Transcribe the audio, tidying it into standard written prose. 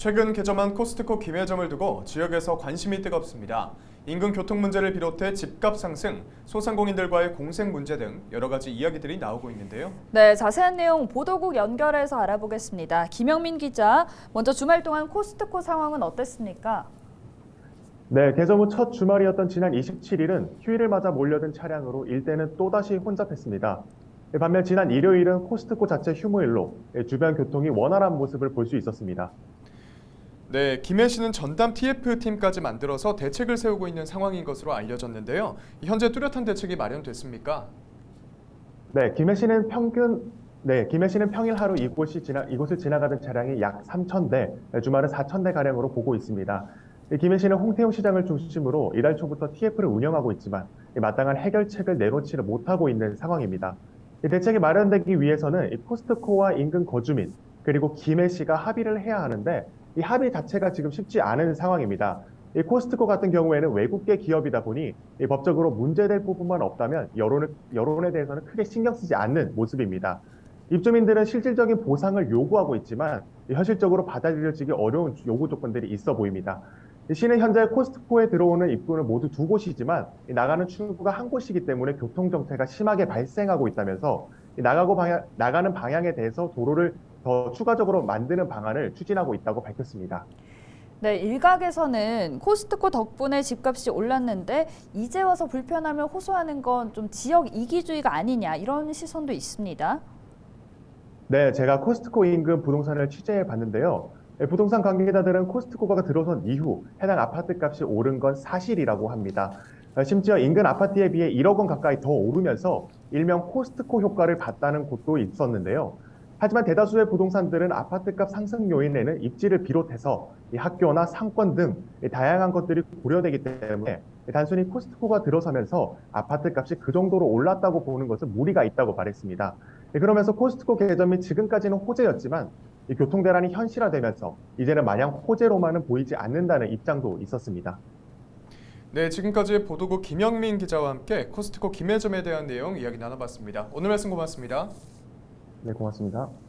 최근 개점한 코스트코 김해점을 두고 지역에서 관심이 뜨겁습니다. 인근 교통 문제를 비롯해 집값 상승, 소상공인들과의 공생 문제 등 여러 가지 이야기들이 나오고 있는데요. 네, 자세한 내용 보도국 연결해서 알아보겠습니다. 김영민 기자, 먼저 주말 동안 코스트코 상황은 어땠습니까? 네, 개점 후 첫 주말이었던 지난 27일은 휴일을 맞아 몰려든 차량으로 일대는 또다시 혼잡했습니다. 반면 지난 일요일은 코스트코 자체 휴무일로 주변 교통이 원활한 모습을 볼 수 있었습니다. 네, 김해시는 전담 TF팀까지 만들어서 대책을 세우고 있는 상황인 것으로 알려졌는데요. 현재 뚜렷한 대책이 마련됐습니까? 네, 김해시는 평일 하루 이곳을 지나가던 차량이 약 3,000대, 주말은 4,000대 가량으로 보고 있습니다. 김해시는 홍태용 시장을 중심으로 이달 초부터 TF를 운영하고 있지만 마땅한 해결책을 내놓지를 못하고 있는 상황입니다. 이 대책이 마련되기 위해서는 이 코스트코와 인근 거주민 그리고 김해시가 합의를 해야 하는데 이 합의 자체가 지금 쉽지 않은 상황입니다. 이 코스트코 같은 경우에는 외국계 기업이다 보니 이 법적으로 문제될 부분만 없다면 여론에 대해서는 크게 신경 쓰지 않는 모습입니다. 입주민들은 실질적인 보상을 요구하고 있지만 현실적으로 받아들여지기 어려운 요구 조건들이 있어 보입니다. 시는 현재 코스트코에 들어오는 입구는 모두 두 곳이지만 나가는 출구가 한 곳이기 때문에 교통 정체가 심하게 발생하고 있다면서 나가는 방향에 대해서 도로를 더 추가적으로 만드는 방안을 추진하고 있다고 밝혔습니다. 네, 일각에서는 코스트코 덕분에 집값이 올랐는데 이제 와서 불편함을 호소하는 건 좀 지역 이기주의가 아니냐 이런 시선도 있습니다. 네, 제가 코스트코 인근 부동산을 취재해 봤는데요. 부동산 관계자들은 코스트코가 들어선 이후 해당 아파트 값이 오른 건 사실이라고 합니다. 심지어 인근 아파트에 비해 1억 원 가까이 더 오르면서 일명 코스트코 효과를 봤다는 곳도 있었는데요. 하지만 대다수의 부동산들은 아파트값 상승 요인에는 입지를 비롯해서 이 학교나 상권 등 다양한 것들이 고려되기 때문에 단순히 코스트코가 들어서면서 아파트값이 그 정도로 올랐다고 보는 것은 무리가 있다고 말했습니다. 그러면서 코스트코 개점이 지금까지는 호재였지만 이 교통 대란이 현실화되면서 이제는 마냥 호재로만은 보이지 않는다는 입장도 있었습니다. 네, 지금까지 보도국 김영민 기자와 함께 코스트코 김해점에 대한 내용 이야기 나눠봤습니다. 오늘 말씀 고맙습니다. 네, 고맙습니다.